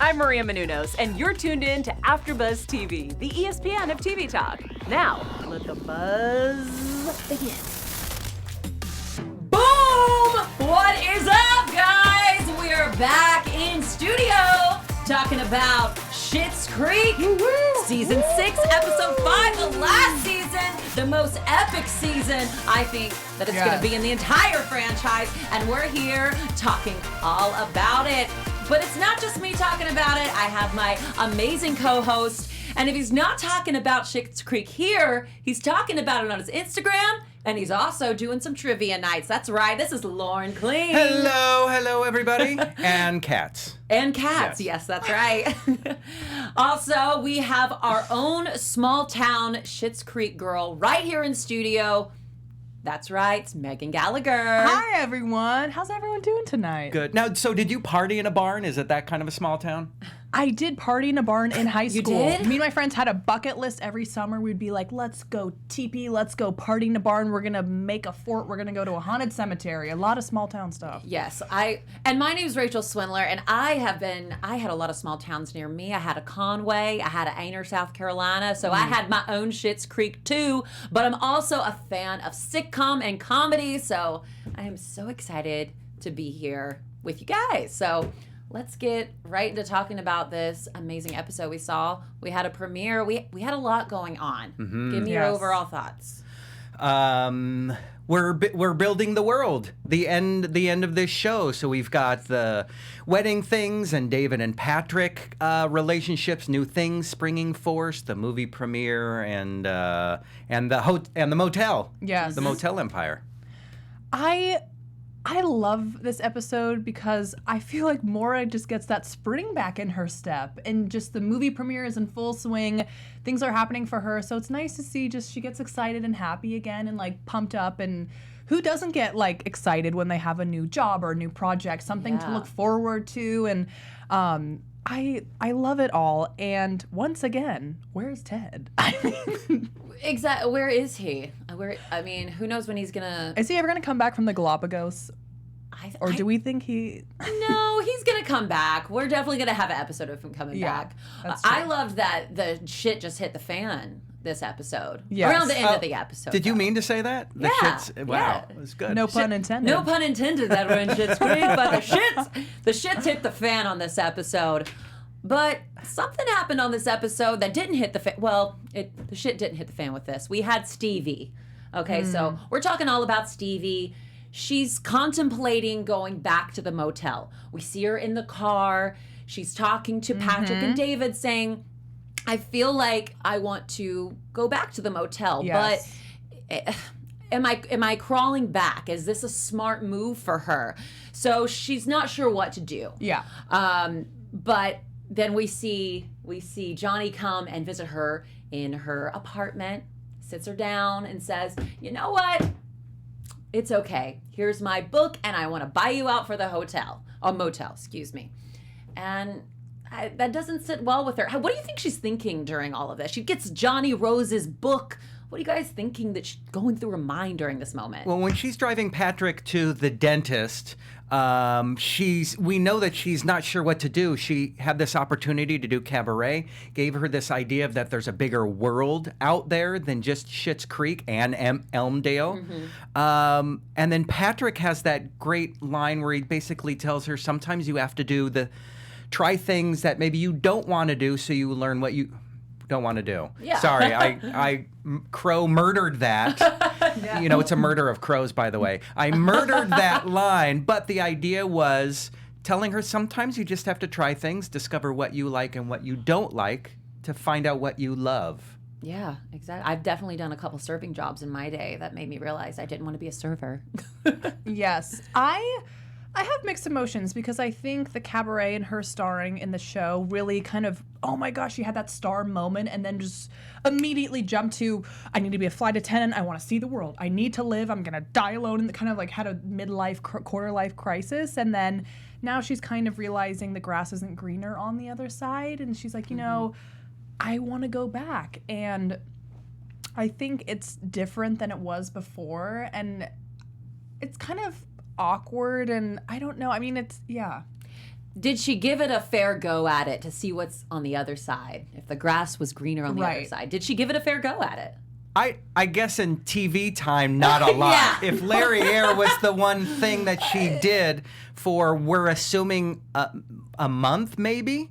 I'm Maria Menounos, and you're tuned in to AfterBuzz TV, the ESPN of TV talk. Now, let the buzz begin. Boom! What is up, guys? We are back in studio talking about Schitt's Creek, Season 6, Episode 5, the last season, the most epic season, I think, that it's going to be in the entire franchise. And we're here talking all about it. But it's not just me talking about it. I have my amazing co-host. And if he's not talking about Schitt's Creek here, he's talking about it on his Instagram. And he's also doing some trivia nights. That's right. This is Loren Kling. Hello, everybody. And cats. And cats. Yes, that's right. Also, we have our own small town Schitt's Creek girl right here in studio. That's right. It's Megan Gallagher. Hi, everyone. How's everyone doing tonight? Good. Now, so did you party in a barn? Is it that kind of a small town? I did party in a barn in high school. You did? Me and my friends had a bucket list every summer. We'd be like, let's go teepee, let's go party in a barn. We're going to make a fort. We're going to go to a haunted cemetery. A lot of small town stuff. Yes, and my name is Rachel Swindler, and I had a lot of small towns near me. I had a Conway, I had a Ainer, South Carolina, so I had my own Schitt's Creek too, but I'm also a fan of sitcom and comedy, so I am so excited to be here with you guys. So let's get right into talking about this amazing episode we saw. We had a premiere. We had a lot going on. Mm-hmm. Give me your overall thoughts. We're building the world. The end of this show. So we've got the wedding things and David and Patrick relationships, new things springing forth, the movie premiere, and the motel. Yes. The motel empire. I love this episode because I feel like Moira just gets that spring back in her step, and just the movie premiere is in full swing. Things are happening for her, so it's nice to see just she gets excited and happy again and like pumped up. And who doesn't get like excited when they have a new job or a new project, something to look forward to? And I love it all. And once again, where's Ted? I mean, Exactly. Where is he? Who knows when he's gonna? is he ever gonna come back from the Galapagos? Or do we think he? No, he's gonna come back. We're definitely gonna have an episode of him coming back. That's true. I loved that the shit just hit the fan this episode. Yes. Around the end of the episode. Did you though. mean to say that? Yeah, Wow, yeah. it was good. No pun intended. No pun intended that we're in Schitt's Creek, but the shits hit the fan on this episode. But something happened on this episode that didn't hit the fan. Well, the shit didn't hit the fan with this. We had Stevie. Okay, so we're talking all about Stevie. She's contemplating going back to the motel. We see her in the car. She's talking to Patrick and David saying, I feel like I want to go back to the motel, Yes. but am I crawling back? Is this a smart move for her? So she's not sure what to do. Yeah. But then we see Johnny come and visit her in her apartment, sits her down and says, you know what? It's okay. Here's my book, and I want to buy you out for the motel, excuse me. And that doesn't sit well with her. What do you think she's thinking during all of this? She gets Johnny Rose's book. What are you guys thinking that's going through her mind during this moment? Well, when she's driving Patrick to the dentist, we know that she's not sure what to do. She had this opportunity to do cabaret, gave her this idea of that there's a bigger world out there than just Schitt's Creek and Elmdale. And then Patrick has that great line where he basically tells her sometimes you have to try things that maybe you don't want to do so you learn what you don't want to do. Yeah. Sorry, I crow murdered that. You know, it's a murder of crows, by the way. I murdered that line, but the idea was telling her sometimes you just have to try things, discover what you like and what you don't like to find out what you love. Yeah, exactly. I've definitely done a couple serving jobs in my day that made me realize I didn't want to be a server. Yes. I have mixed emotions because I think the cabaret and her starring in the show really kind of, oh my gosh, she had that star moment and then just immediately jumped to, I need to be a flight attendant. I want to see the world. I need to live. I'm going to die alone. And kind of like had a midlife, quarter life crisis. And then now she's kind of realizing the grass isn't greener on the other side. And she's like, you know, I want to go back. And I think it's different than it was before. And it's kind of awkward, and I don't know. I mean, it's, yeah. did she give it a fair go at it to see what's on the other side? If the grass was greener on the other side, did she give it a fair go at it? I guess in TV time, not a lot. Yeah. If Larry Air was the one thing that she did for, we're assuming a month, maybe.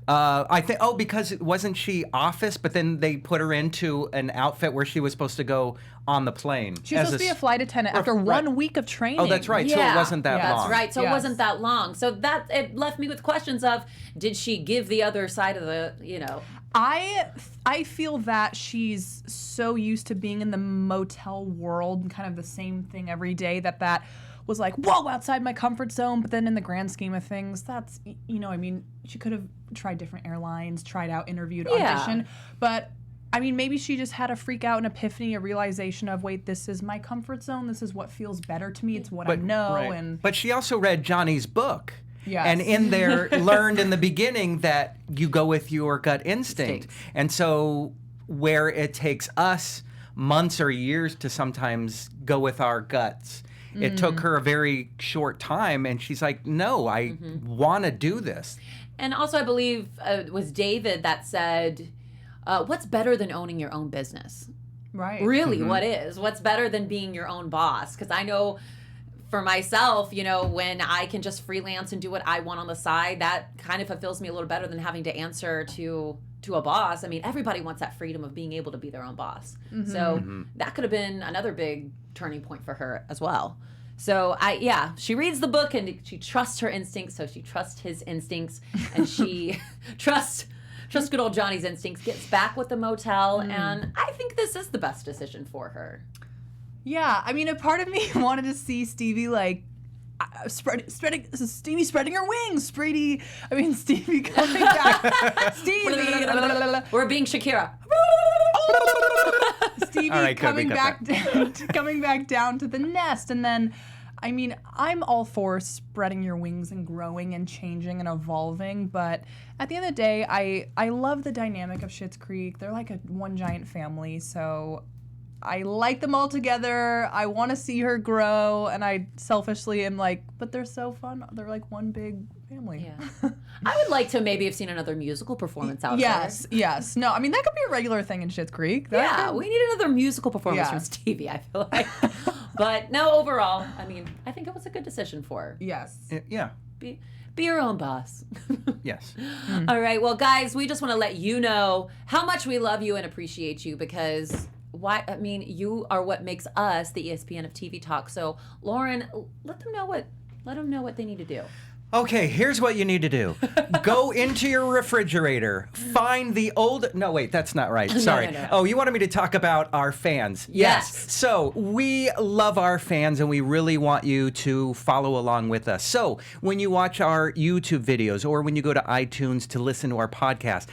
I think, because wasn't she Office, but then they put her into an outfit where she was supposed to go on the plane. She was supposed to be a flight attendant after 1 week of training. Oh, that's right. So it wasn't that long. That's right. So it wasn't that long. So it left me with questions of, did she give the other side of the, I feel that she's so used to being in the motel world and kind of the same thing every day that was like, whoa, outside my comfort zone. But then in the grand scheme of things, that's, she could have tried different airlines, tried out, interviewed, auditioned. But, maybe she just had a freak out, an epiphany, a realization of, wait, this is my comfort zone. This is what feels better to me. It's what I know. But she also read Johnny's book. Yes. And in there learned in the beginning that you go with your gut instinct. And so where it takes us months or years to sometimes go with our guts, it took her a very short time, and she's like, no, I want to do this. And also I believe it was David that said, what's better than owning your own business? Right. Really, what is? What's better than being your own boss? Because I know for myself, when I can just freelance and do what I want on the side, that kind of fulfills me a little better than having to answer to a boss. Everybody wants that freedom of being able to be their own boss. So that could have been another big turning point for her as well. So she reads the book and she trusts her instincts, so she trusts his instincts, and she trusts good old Johnny's instincts, gets back with the motel, and I think this is the best decision for her. Yeah, a part of me wanted to see Stevie Stevie spreading her wings. Stevie coming back. Stevie. We're being Shakira. Stevie coming back down to the nest, and then, I'm all for spreading your wings and growing and changing and evolving, but at the end of the day, I love the dynamic of Schitt's Creek. They're like one giant family, so I like them all together. I want to see her grow, and I selfishly am like, but they're so fun. They're like one big family. Yeah. I would like to maybe have seen another musical performance out there. Yes. No, that could be a regular thing in Schitt's Creek. We need another musical performance from Stevie, I feel like. But no, overall, I think it was a good decision for her. Yes. Yeah. Be your own boss. Yes. All right. Well, guys, we just want to let you know how much we love you and appreciate you, because you are what makes us the ESPN of TV talk. So, Loren, let them know what they need to do. Okay, here's what you need to do. Go into your refrigerator, find the old... No, wait, that's not right. Sorry. No. Oh, you wanted me to talk about our fans. Yes. So, we love our fans, and we really want you to follow along with us. So, when you watch our YouTube videos or when you go to iTunes to listen to our podcast,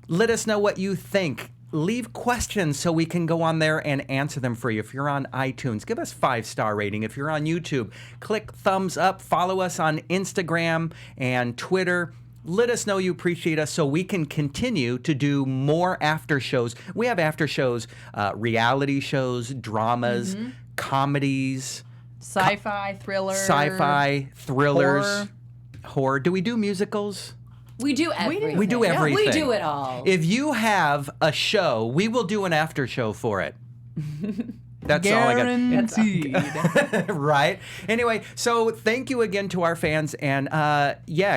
let us know what you think. Leave questions so we can go on there and answer them for you. If you're on iTunes, give us 5-star rating. If you're on YouTube, click thumbs up. Follow us on Instagram and Twitter. Let us know you appreciate us so we can continue to do more after shows. We have after shows, reality shows, dramas, comedies, sci-fi, thrillers, horror. Do we do musicals? We do everything. We do everything. We do it all. If you have a show, we will do an after show for it. That's guaranteed. All I got. Right? Anyway, so thank you again to our fans, and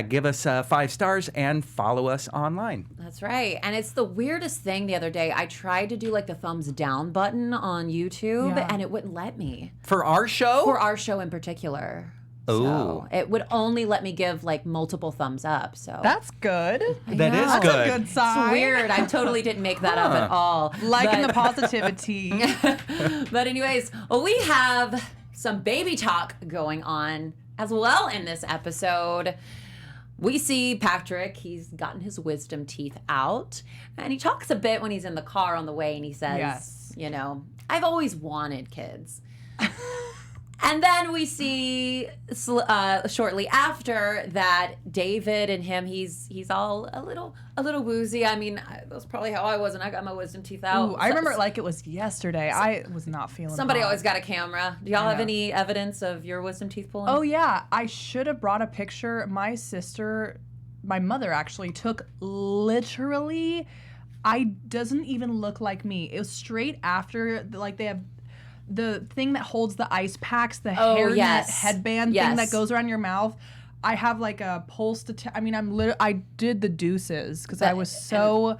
give us 5 stars and follow us online. That's right. And it's the weirdest thing. The other day, I tried to do like the thumbs down button on YouTube, and it wouldn't let me. For our show? For our show in particular. So it would only let me give like multiple thumbs up. So that's good. That is That's good. a good sign. It's weird. I totally didn't make that up at all. Liking the positivity. But anyways, we have some baby talk going on as well in this episode. We see Patrick, he's gotten his wisdom teeth out, and he talks a bit when he's in the car on the way, and he says, I've always wanted kids. And then we see shortly after that David and him, he's all a little woozy. I mean, that's probably how I was when I got my wisdom teeth out. Ooh, I remember it like it was yesterday. I was not feeling Somebody hot. always got a camera. Do y'all have any evidence of your wisdom teeth pulling? Oh, yeah. I should have brought a picture. My mother actually took literally, doesn't even look like me. It was straight after, like, they have the thing that holds the ice packs, the hairnet headband thing that goes around your mouth. I have like a pulse I did the deuces because I was so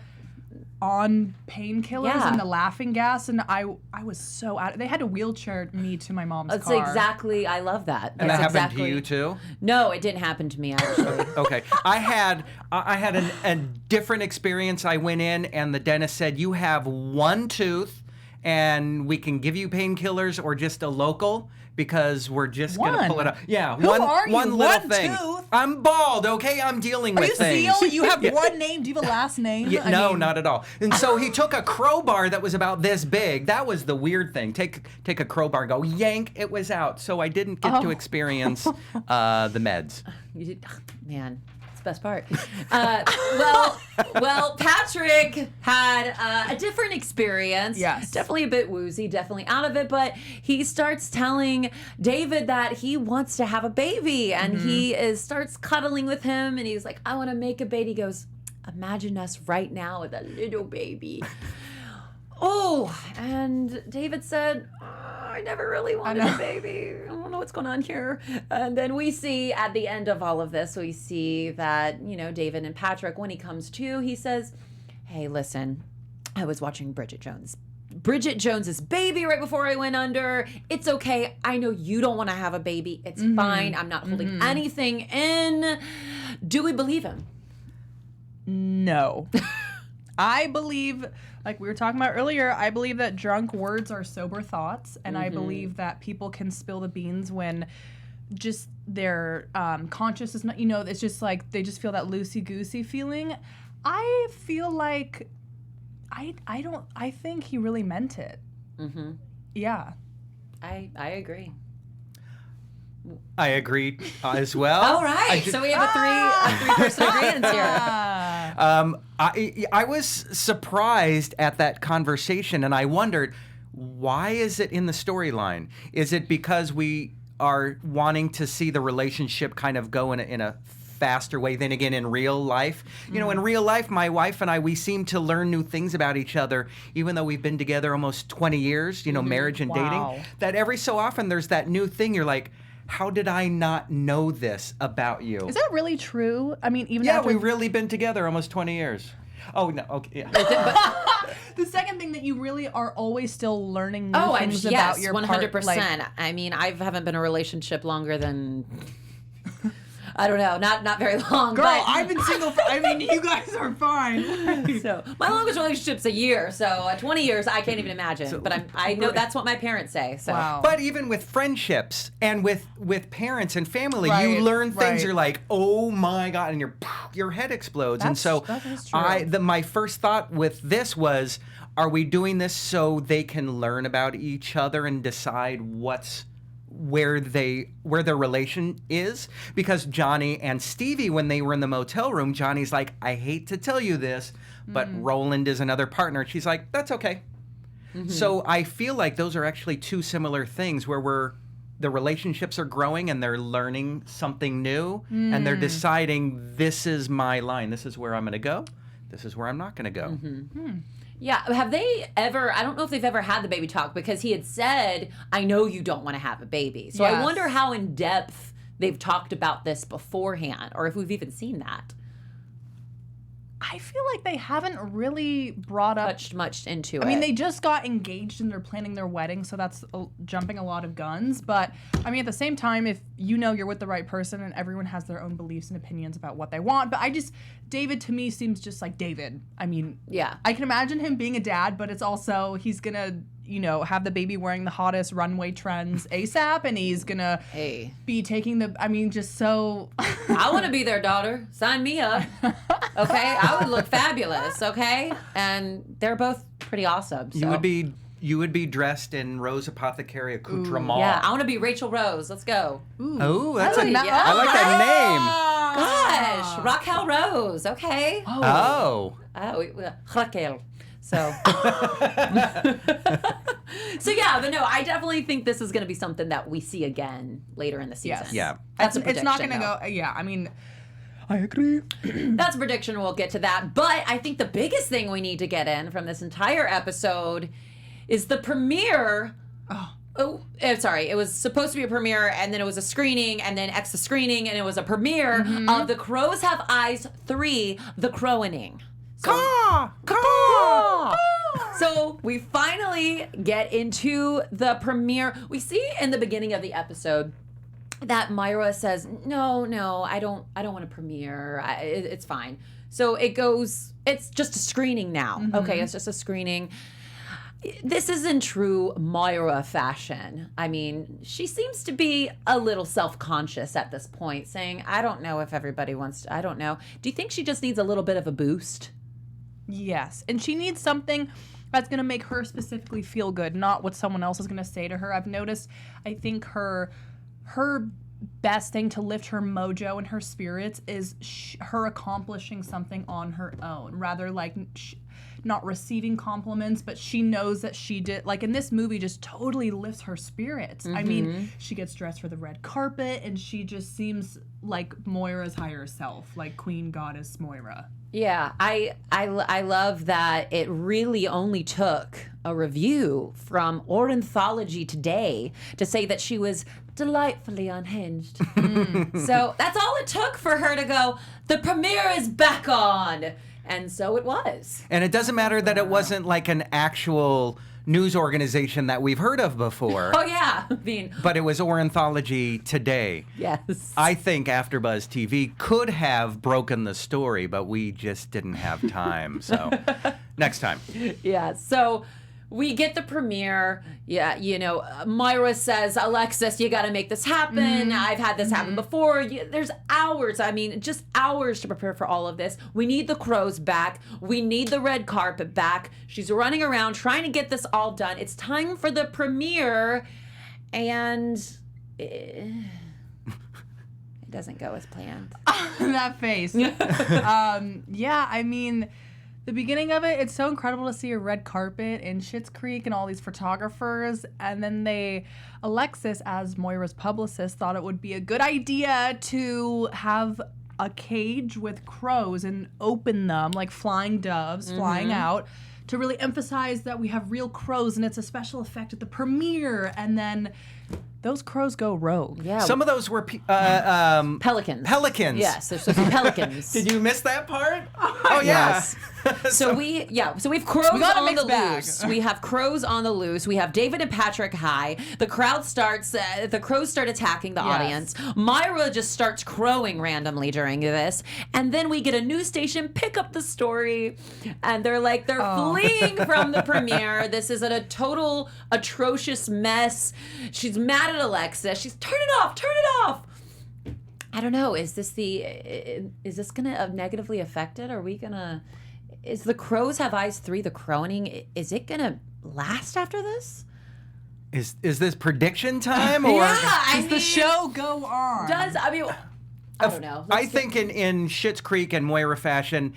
on painkillers and the laughing gas, and I was so out. They had to wheelchair me to my mom's car. That's exactly. I love that. And that happened to you too? No, it didn't happen to me actually. Okay. I had a different experience. I went in and the dentist said, you have one tooth and we can give you painkillers or just a local because we're just going to pull it up. Yeah, Who are you? one little One thing. tooth? I'm bald, okay? I'm dealing with things. Are you Seal? You have one name. Do you have a last name? No, not at all. And so he took a crowbar that was about this big. That was the weird thing. Take a crowbar, go yank, it was out. So I didn't get to experience the meds. You did, man. Best part. Well, Patrick had a different experience. Yes. Definitely a bit woozy, definitely out of it, but he starts telling David that he wants to have a baby, and he starts cuddling with him, and he's like, I want to make a baby. He goes, imagine us right now with a little baby. Oh, and David said, I never really wanted a baby. I don't know what's going on here. And then we see at the end of all of this, we see that, David and Patrick, when he comes to, he says, hey, listen, I was watching Bridget Jones's baby right before I went under. It's okay. I know you don't want to have a baby. It's fine. I'm not holding anything in. Do we believe him? No. I believe, like we were talking about earlier, I believe that drunk words are sober thoughts, and I believe that people can spill the beans when just their conscious is not, it's just like they just feel that loosey-goosey feeling. I feel like I think he really meant it. Mm-hmm. Yeah. I agree. I agree as well. All right. So we have a three-person agreement here. I was surprised at that conversation, and I wondered, why is it in the storyline? Is it because we are wanting to see the relationship kind of go in a faster way than again in real life? In real life, my wife and I, we seem to learn new things about each other, even though we've been together almost 20 years, marriage and dating, that every so often there's that new thing. You're like, how did I not know this about you? Is that really true? I mean, even after we've really been together almost 20 years. Oh, no, okay, yeah. The second thing that you really are always still learning new things about your 100%. Like, I mean, I haven't been in a relationship longer than... I don't know, not very long. Girl, but I've been single you guys are fine. So my longest relationship's a year, so 20 years I can't even imagine. But I know that's what my parents say. So. Wow. But even with friendships and with parents and family, you learn things. You're like, oh my God, and your head explodes. That is true. My first thought with this was, are we doing this so they can learn about each other and decide where their relation is? Because Johnny and Stevie, when they were in the motel room, Johnny's like, I hate to tell you this, but Roland is another partner. She's like, that's okay. So I feel like those are actually two similar things where the relationships are growing and they're learning something new and they're deciding, this is my line. This is where I'm going to go. This is where I'm not going to go. Yeah, have they ever, I don't know if they've ever had the baby talk, because he had said, I know you don't want to have a baby. So I wonder how in depth they've talked about this beforehand, or if we've even seen that. I feel like they haven't really brought up... touched much into it. I mean, they just got engaged and they're planning their wedding, so that's jumping a lot of guns. But, I mean, at the same time, if you're with the right person and everyone has their own beliefs and opinions about what they want. But David to me seems just like David. I mean, yeah. I can imagine him being a dad, but it's also, he's going to, have the baby wearing the hottest runway trends ASAP, and he's going to be taking just so... I want to be their daughter. Sign me up. Okay? I would look fabulous, okay? And they're both pretty awesome. So. You You would be dressed in Rose Apothecary accoutrement. Yeah, I want to be Rachel Rose. Let's go. Oh, that's I a like that. I like that name. Gosh, Raquel Rose. Okay. Oh. Raquel. So, so yeah, but no, I definitely think this is going to be something that we see again later in the season. Yes. Yeah. That's a prediction. It's not going to go. Yeah, I mean, I agree. That's a prediction. We'll get to that. But I think the biggest thing we need to get in from this entire episode is the premiere. Sorry. It was supposed to be a premiere, and then it was a screening, and then the screening, and it was a premiere of The Crows Have Eyes 3, The Crowining. So we finally get into the premiere. We see in the beginning of the episode that Mayra says, "No, I don't want to premiere. It's fine." So it goes. It's just a screening now. Okay, it's just a screening. This is in true Moira fashion. I mean, she seems to be a little self-conscious at this point, saying, "I don't know if everybody wants to. I don't know." Do you think she just needs a little bit of a boost? Yes, and she needs something that's going to make her specifically feel good, not what someone else is going to say to her. I've noticed, I think her best thing to lift her mojo and her spirits is her accomplishing something on her own, rather like not receiving compliments, but she knows that she did, like in this movie, just totally lifts her spirits. I mean, she gets dressed for the red carpet, and she just seems like Moira's higher self, like Queen Goddess Moira. Yeah, I love that it really only took a review from Orinthology Today to say that she was delightfully unhinged. So that's all it took for her to go, the premiere is back on. And so it was. And it doesn't matter that it wasn't like an actual news organization that we've heard of before. Oh, yeah. But it was Orinthology Today. Yes. I think AfterBuzz TV could have broken the story, but we just didn't have time. So next time. Yeah. So we get the premiere. Yeah, Moira says, Alexis, you got to make this happen. I've had this happen before. There's hours. I mean, just hours to prepare for all of this. We need the crows back. We need the red carpet back. She's running around trying to get this all done. It's time for the premiere. And it doesn't go as planned. That face. Yeah, I mean, the beginning of it, it's so incredible to see a red carpet in Schitt's Creek and all these photographers. And then Alexis, as Moira's publicist, thought it would be a good idea to have a cage with crows and open them like flying doves flying out to really emphasize that we have real crows and it's a special effect at the premiere. And then those crows go rogue. Yeah. Some of those were pelicans. Pelicans. Yes, there's supposed to be pelicans. Did you miss that part? Oh, yeah. Yes. So we have crows on the loose. We have crows on the loose. We have David and Patrick high. The crowd starts. The crows start attacking the audience. Mayra just starts crowing randomly during this, and then we get a news station pick up the story, and they're fleeing from the premiere. This is a total atrocious mess. She's mad at Alexis. She's turn it off. I don't know. Is this gonna negatively affect it? Are we gonna? Is The Crows Have Eyes 3, The Crowining, is it gonna last after this? Is this prediction time? Or does the show go on? I don't know. I think in Schitt's Creek and Moira fashion,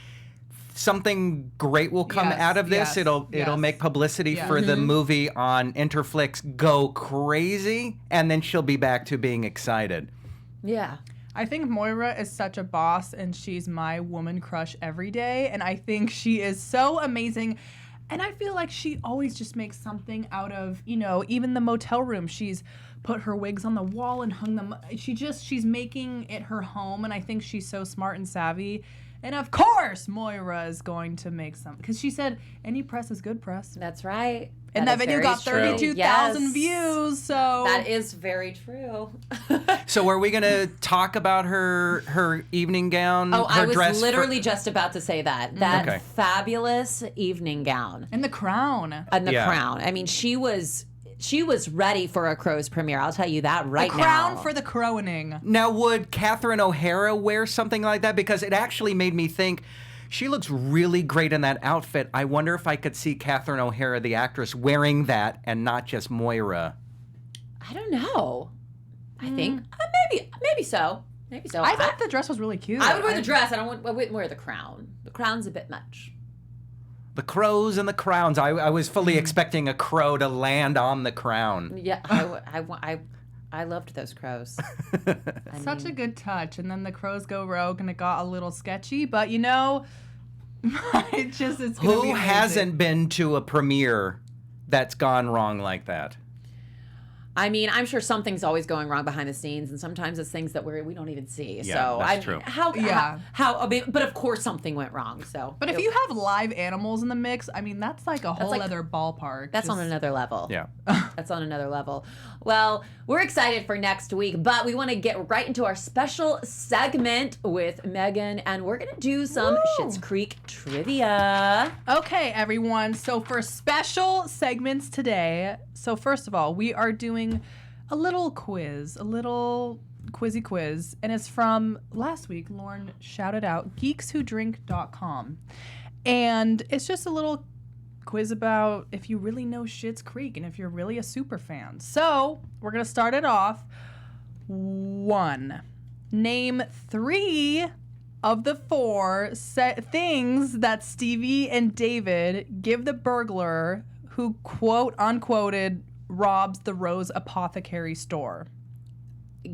something great will come out of this. It'll make publicity for the movie on Interflix go crazy, and then she'll be back to being excited. Yeah. I think Moira is such a boss, and she's my woman crush every day, and I think she is so amazing. And I feel like she always just makes something out of, even the motel room. She's put her wigs on the wall and hung them. She's making it her home, and I think she's so smart and savvy. And of course, Moira is going to make some, because she said any press is good press. That's right. And that video got 32,000 views, so that is very true. So are we going to talk about her evening gown? Oh, her I was dress literally just about to say that. That fabulous evening gown. And the crown. Crown. I mean, she was ready for a Crows premiere. I'll tell you that right now. The crown for the crowining. Now, would Catherine O'Hara wear something like that? Because it actually made me think, She looks really great in that outfit. I wonder if I could see Catherine O'Hara, the actress, wearing that and not just Moira. I don't know. I think maybe so. Maybe so. I thought the dress was really cute. I would wear the dress. I wouldn't wear the crown. The crown's a bit much. The crows and the crowns. I was fully expecting a crow to land on the crown. Yeah, I loved those crows. Such a good touch. And then the crows go rogue and it got a little sketchy, but you know, it's gonna be Who amazing. hasn't been to a premiere that's gone wrong like that? I mean, I'm sure something's always going wrong behind the scenes, and sometimes it's things that we don't even see. Yeah, so that's true. How I mean, but of course something went wrong. So, But if you have live animals in the mix, I mean, that's like a whole other ballpark. that's on another level. Yeah. That's on another level. Well, we're excited for next week, but we want to get right into our special segment with Megan, and we're going to do some Schitt's Creek trivia. Okay, everyone. So for special segments today, so first of all, we are doing a little quiz, a little quizzy quiz, and it's from last week. Loren shouted out geekswhodrink.com. And it's just a little quiz about if you really know Schitt's Creek and if you're really a super fan. So we're going to start it off. 1. Name 3 of the 4 things that Stevie and David give the burglar who, quote unquoted, robs the Rose Apothecary store.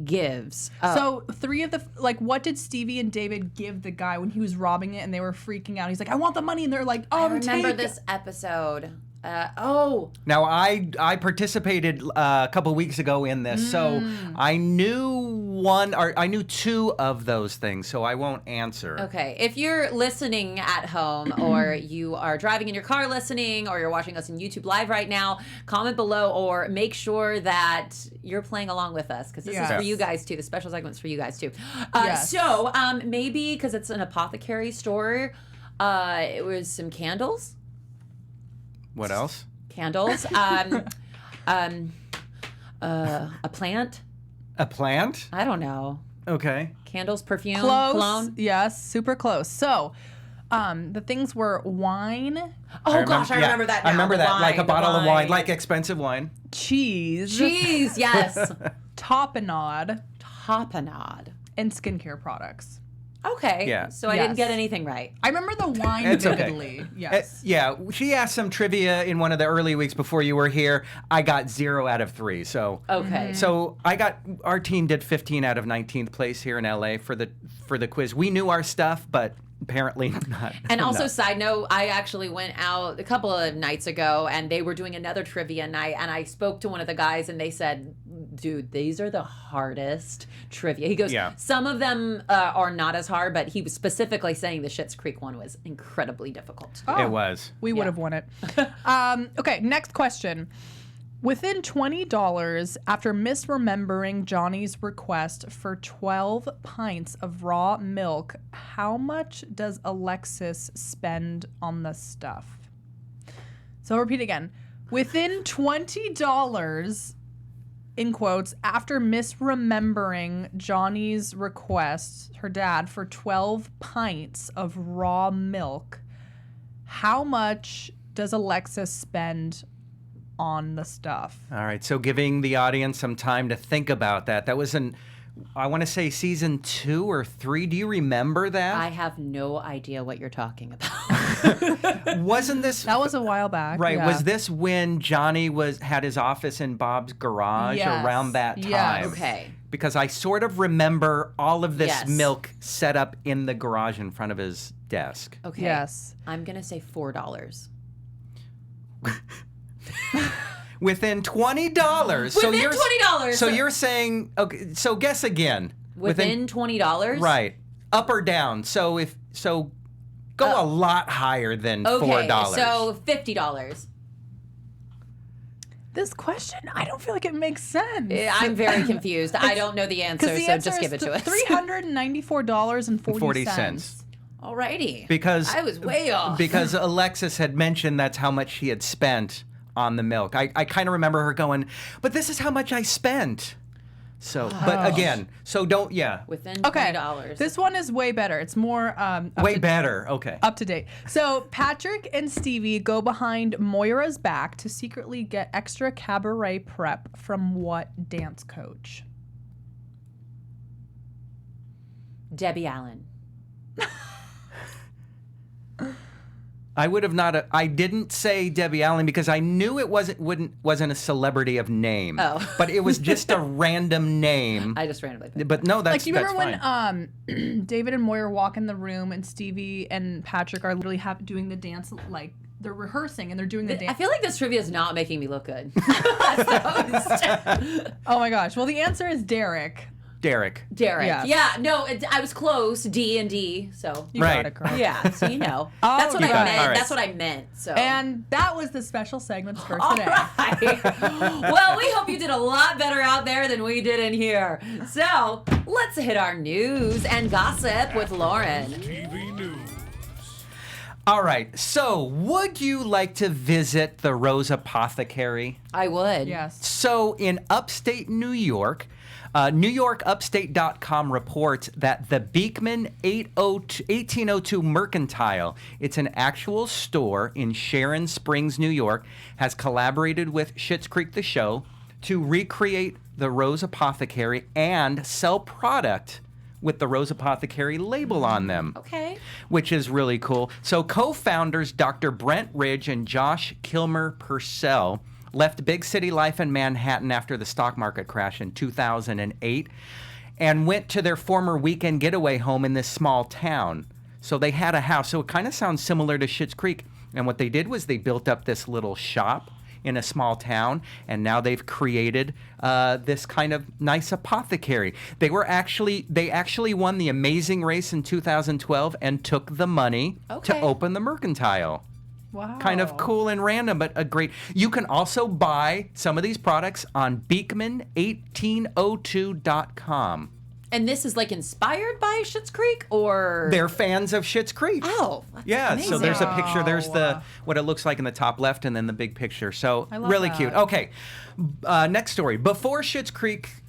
Gives. So 3 of the, like, what did Stevie and David give the guy when he was robbing it and they were freaking out? He's like, I want the money. And they're like, I remember take this episode. Now, I participated a couple weeks ago in this, so I knew 2 of those things, so I won't answer. Okay, if you're listening at home or you are driving in your car listening or you're watching us on YouTube Live right now, comment below or make sure that you're playing along with us because this is for you guys too. The special segment's for you guys too. So maybe because it's an apothecary store, it was some candles. What else? Candles. A plant. A plant? I don't know. Okay. Candles, perfume, Close. cologne. Yes, super close. So, the things were wine, I remember that now. I remember The that, wine, like a the bottle of wine. wine, like expensive wine. cheese, Cheese, yes. tapenade, Tapenade. and skincare products. Okay. Yeah. So I didn't get anything right. I remember the wine It's okay. vividly. Yes. Yeah, she asked some trivia in one of the early weeks before you were here. I got 0 out of 3. So Okay. So our team did 15 out of 19th place here in LA for the quiz. We knew our stuff, but apparently not. And also, no. side note, I actually went out a couple of nights ago and they were doing another trivia night. And I spoke to one of the guys and they said, dude, these are the hardest trivia. He goes, some of them are not as hard, but he was specifically saying the Schitt's Creek one was incredibly difficult. It was. We would have won it. Okay, next question. Within $20, after misremembering Johnny's request for 12 pints of raw milk, how much does Alexis spend on the stuff? So I'll repeat again. Within $20, in quotes, after misremembering Johnny's request, her dad, for 12 pints of raw milk, how much does Alexis spend on the stuff? All right, so giving the audience some time to think about that. That was I want to say season 2 or 3. Do you remember that? I have no idea what you're talking about. Wasn't this... That was a while back. Right, yeah. was this when Johnny had his office in Bob's garage around that time? Yes. Okay. Because I sort of remember all of this milk set up in the garage in front of his desk. Okay. Yes. I'm going to say $4. Within $20. Within $20. So you're saying, okay, so guess again. Within $20? Right. Up or down. So go a lot higher than $4. Okay, so $50. This question, I don't feel like it makes sense. I'm very confused. I don't know the answer, the so answer just is give it to us. $394.40. 40 cents. Alrighty. Because I was way off. Because Alexis had mentioned that's how much she had spent on the milk. I kind of remember her going, but this is how much I spent. So, but again, so don't, Within Okay. $20. This one is way better. It's more way better. Okay. up to date. So Patrick and Stevie go behind Moira's back to secretly get extra cabaret prep from what dance coach? Debbie Allen. I would have not. I didn't say Debbie Allen because I knew it wasn't a celebrity of name. Oh. But it was just a random name. I just randomly picked. But no, that's Like, you remember that's fine. when David and Moira walk in the room and Stevie and Patrick are literally doing the dance, like they're rehearsing and they're doing the dance. I feel like this trivia is not making me look good. As the host. Oh my gosh. Well, the answer is Derek. Derek. Yes. Yeah, no, I was close. D and D, so. You Right. got it correct. Yeah, so you know. Oh, That's what you I got it. meant. All right. That's what I meant. So. And that was the special segments for All today. right. Well, we hope you did a lot better out there than we did in here. So let's hit our news and gossip with Loren. TV News. All right. So, would you like to visit the Rose Apothecary? I would. Yes. So, in upstate New York, NewYorkUpstate.com reports that the Beekman 1802 Mercantile, it's an actual store in Sharon Springs, New York, has collaborated with Schitt's Creek the show to recreate the Rose Apothecary and sell product with the Rose Apothecary label on them. Okay. Which is really cool. So co-founders Dr. Brent Ridge and Josh Kilmer Purcell left big city life in Manhattan after the stock market crash in 2008 and went to their former weekend getaway home in this small town. So they had a house. So it kind of sounds similar to Schitt's Creek. And what they did was they built up this little shop in a small town, and now they've created this kind of nice apothecary. They actually won the Amazing Race in 2012 and took the money to Okay. open the Mercantile. Wow. Kind of cool and random, but a great. You can also buy some of these products on Beekman1802.com. And this is like inspired by Schitt's Creek, or They're fans of Schitt's Creek. Oh, that's Yeah, amazing. so there's a picture. There's Wow. what it looks like in the top left, and then the big picture. So I love really that. cute. Okay, next story. Before Schitt's Creek's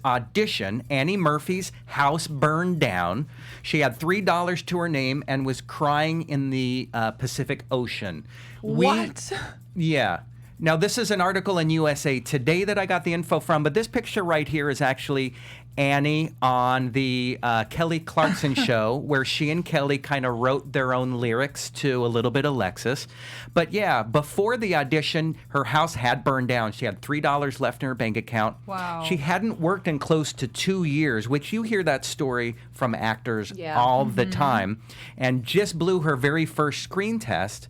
audition, Annie Murphy's house burned down. She had $3 to her name and was crying in the Pacific Ocean. What? Yeah. Now, this is an article in USA Today that I got the info from, but this picture right here is actually Annie on the Kelly Clarkson show, where she and Kelly kind of wrote their own lyrics to a little bit of Alexis. But yeah, before the audition, her house had burned down. She had $3 left in her bank account. Wow. She hadn't worked in close to 2 years, which you hear that story from actors Yeah. all the time, and just blew her very first screen test.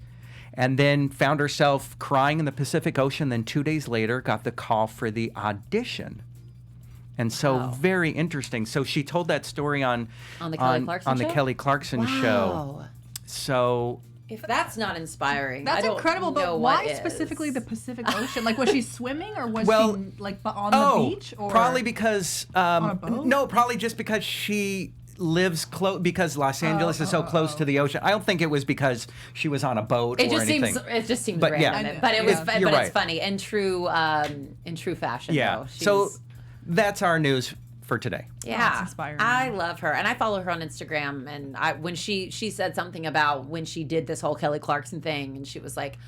And then found herself crying in the Pacific Ocean. Then 2 days later, got the call for the audition. And so, Wow. very interesting. So she told that story on the Kelly Clarkson on the show? Kelly Clarkson show. Wow. So If that's not inspiring, I That's don't incredible, know but what why is. specifically the Pacific Ocean? Like, was she swimming or was Well, she like on the beach? Or probably because a boat? no, probably just because she lives close, because Los Angeles is so close to the ocean. I don't think it was because she was on a boat It or just anything. seems But yeah. random. But it was, Yeah. but You're it's right. funny in true fashion. Yeah. Though. So She's- that's our news for today. yeah, That's inspiring. I love her, and I follow her on Instagram. And when she said something about when she did this whole Kelly Clarkson thing, and she was like,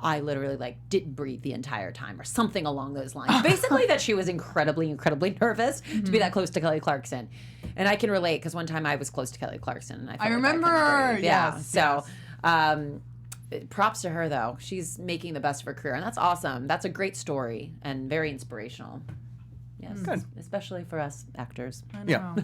I literally didn't breathe the entire time, or something along those lines. Basically, that she was incredibly, incredibly nervous to be that close to Kelly Clarkson. And I can relate, because one time I was close to Kelly Clarkson, and I felt like remember. couldn't breathe. Yeah. Yes, So, props to her though. She's making the best of her career, and that's awesome. That's a great story and very inspirational. Yes, Good. especially for us actors. Yeah.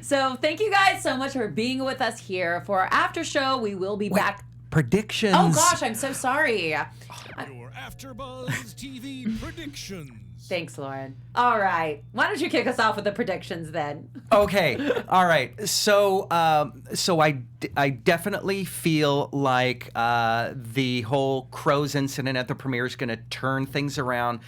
So thank you guys so much for being with us here for our after show. We will be back. Predictions. Oh gosh, I'm so sorry. Your AfterBuzz TV predictions. Thanks, Loren. All right, why don't you kick us off with the predictions then? Okay. All right. So, I definitely feel like the whole Crows incident at the premiere is going to turn things around.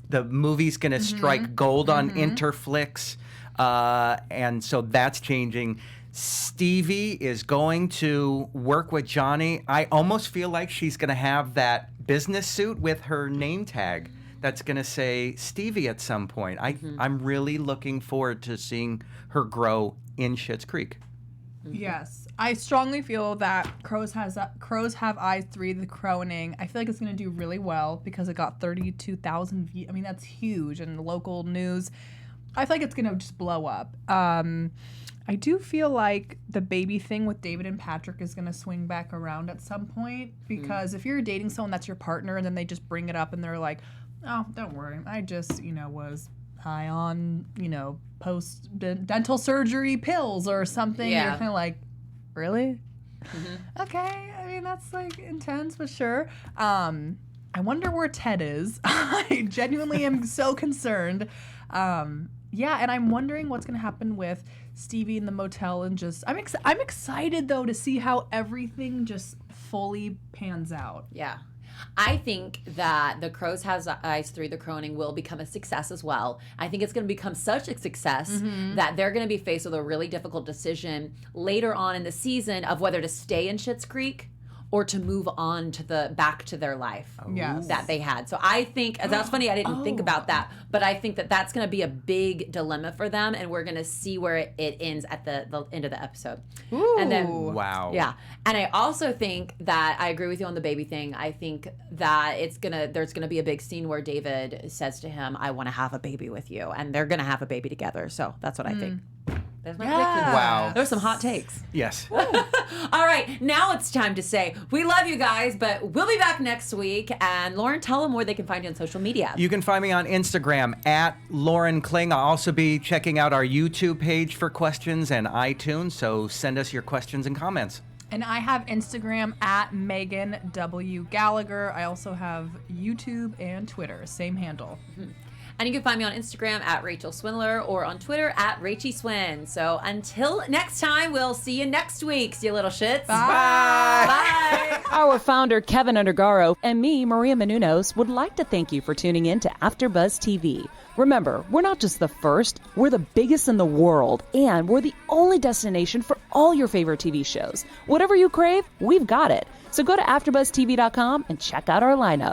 The movie's going to strike gold on Interflix, and so that's changing. Stevie is going to work with Johnny. I almost feel like she's going to have that business suit with her name tag that's going to say Stevie at some point. I'm really looking forward to seeing her grow in Schitt's Creek. Yes, I strongly feel that Crows Have Eyes 3, the Croning. I feel like it's going to do really well because it got 32,000 views. I mean, that's huge in local news. I feel like it's going to just blow up. I do feel like the baby thing with David and Patrick is going to swing back around at some point because if you're dating someone that's your partner and then they just bring it up and they're like, oh, don't worry, I just, was high on, post dental surgery pills or something. Yeah. You're kind of like, really? Okay. I mean, that's like intense, but sure. I wonder where Ted is. I genuinely am so concerned. Yeah, and I'm wondering what's going to happen with Stevie in the motel and just I'm excited though to see how everything just fully pans out. Yeah. I think that the Crows Has Eyes 3, the Croning, will become a success as well. I think it's going to become such a success that they're going to be faced with a really difficult decision later on in the season of whether to stay in Schitt's Creek or to move on to back to their life Yes. that they had. So I think, that's funny, I didn't think about that, but I think that that's going to be a big dilemma for them, and we're going to see where it ends at the end of the episode. Ooh. And then, Wow. yeah. And I also think that I agree with you on the baby thing. I think that there's gonna be a big scene where David says to him, I want to have a baby with you. And they're gonna have a baby together. So that's what I think. There's my prediction. Wow. There's some hot takes. Yes. All right, now it's time to say we love you guys, but we'll be back next week. And Loren, tell them where they can find you on social media. You can find me on Instagram at Loren Kling. I'll also be checking out our YouTube page for questions and iTunes, so send us your questions and comments. And I have Instagram at Megan W. Gallagher. I also have YouTube and Twitter, same handle. And you can find me on Instagram at Rachel Swindler or on Twitter at Rachy Swin. So until next time, we'll see you next week. See you little shits. Bye. Our founder, Keven Undergaro, and me, Maria Menounos, would like to thank you for tuning in to AfterBuzz TV. Remember, we're not just the first, we're the biggest in the world, and we're the only destination for all your favorite TV shows. Whatever you crave, we've got it. So go to AfterBuzzTV.com and check out our lineup.